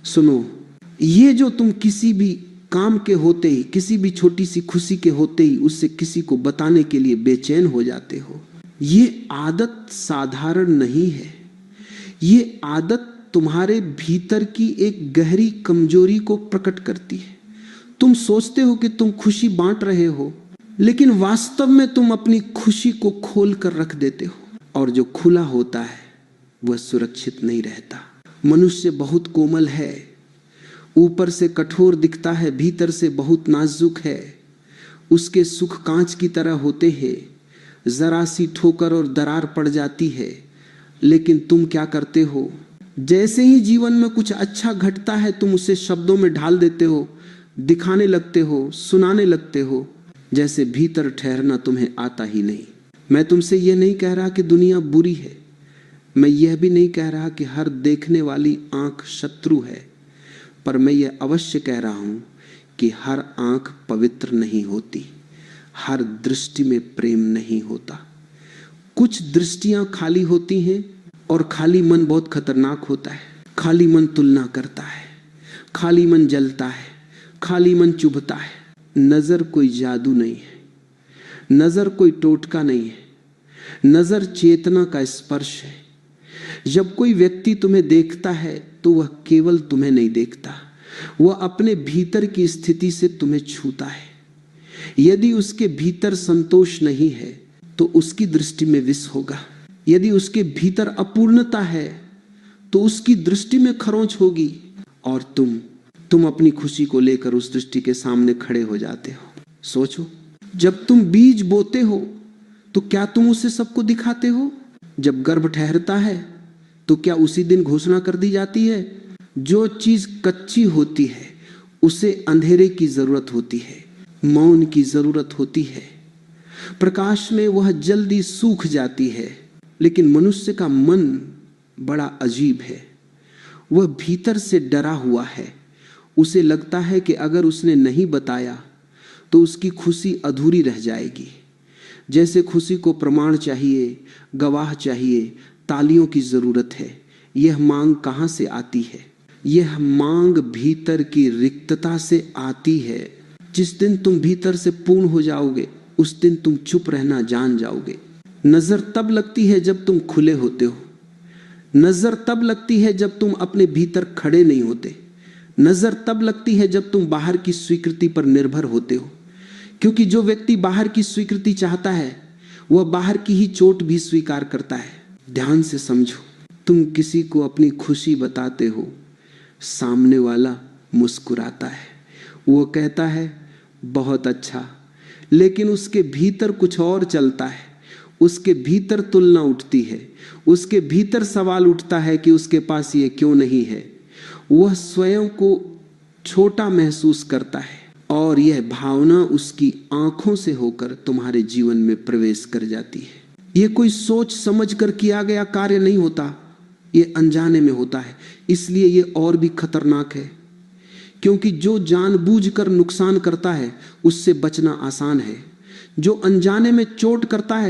सुनो, ये जो तुम किसी भी काम के होते ही, किसी भी छोटी सी खुशी के होते ही उससे किसी को बताने के लिए बेचैन हो जाते हो, ये आदत साधारण नहीं है। ये आदत तुम्हारे भीतर की एक गहरी कमजोरी को प्रकट करती है। तुम सोचते हो कि तुम खुशी बांट रहे हो, लेकिन वास्तव में तुम अपनी खुशी को खोल कर रख देते हो, और जो खुला होता है वह सुरक्षित नहीं रहता। मनुष्य बहुत कोमल है, ऊपर से कठोर दिखता है, भीतर से बहुत नाजुक है। उसके सुख कांच की तरह होते हैं, जरा सी ठोकर और दरार पड़ जाती है। लेकिन तुम क्या करते हो, जैसे ही जीवन में कुछ अच्छा घटता है तुम उसे शब्दों में ढाल देते हो, दिखाने लगते हो, सुनाने लगते हो, जैसे भीतर ठहरना तुम्हें आता ही नहीं। मैं तुमसे यह नहीं कह रहा कि दुनिया बुरी है, मैं यह भी नहीं कह रहा कि हर देखने वाली आंख शत्रु है, पर मैं यह अवश्य कह रहा हूं कि हर आंख पवित्र नहीं होती, हर दृष्टि में प्रेम नहीं होता। कुछ दृष्टियां खाली होती हैं, और खाली मन बहुत खतरनाक होता है। खाली मन तुलना करता है, खाली मन जलता है, खाली मन चुभता है। नजर कोई जादू नहीं है, नजर कोई टोटका नहीं है, नजर चेतना का स्पर्श है। जब कोई व्यक्ति तुम्हें देखता है तो वह केवल तुम्हें नहीं देखता, वह अपने भीतर की स्थिति से तुम्हें छूता है। यदि उसके भीतर संतोष नहीं है तो उसकी दृष्टि में विष होगा। यदि उसके भीतर अपूर्णता है तो उसकी दृष्टि में खरोंच होगी, और तुम अपनी खुशी को लेकर उस दृष्टि के सामने खड़े हो जाते हो। सोचो, जब तुम बीज बोते हो तो क्या तुम उसे सबको दिखाते हो? जब गर्भ ठहरता है तो क्या उसी दिन घोषणा कर दी जाती है? जो चीज कच्ची होती है उसे अंधेरे की जरूरत होती है, मौन की जरूरत होती है, प्रकाश में वह जल्दी सूख जाती है। लेकिन मनुष्य का मन बड़ा अजीब है, वह भीतर से डरा हुआ है। उसे लगता है कि अगर उसने नहीं बताया तो उसकी खुशी अधूरी रह जाएगी। जैसे खुशी को प्रमाण चाहिए, गवाह चाहिए, तालियों की जरूरत है। यह मांग कहां से आती है? यह मांग भीतर की रिक्तता से आती है। जिस दिन तुम भीतर से पूर्ण हो जाओगे उस दिन तुम चुप रहना जान जाओगे। नजर तब लगती है जब तुम खुले होते हो, नजर तब लगती है जब तुम अपने भीतर खड़े नहीं होते, नजर तब लगती है जब तुम बाहर की स्वीकृति पर निर्भर होते हो। क्योंकि जो व्यक्ति बाहर की स्वीकृति चाहता है वह बाहर की ही चोट भी स्वीकार करता है। ध्यान से समझो, तुम किसी को अपनी खुशी बताते हो, सामने वाला मुस्कुराता है, वो कहता है बहुत अच्छा, लेकिन उसके भीतर कुछ और चलता है। उसके भीतर तुलना उठती है, उसके भीतर सवाल उठता है कि उसके पास ये क्यों नहीं है। वह स्वयं को छोटा महसूस करता है, और यह भावना उसकी आंखों से होकर तुम्हारे जीवन में प्रवेश कर जाती है। यह कोई सोच समझ कर किया गया कार्य नहीं होता, यह अनजाने में होता है। इसलिए यह और भी खतरनाक है, क्योंकि जो जानबूझकर नुकसान करता है उससे बचना आसान है। जो अनजाने में चोट करता है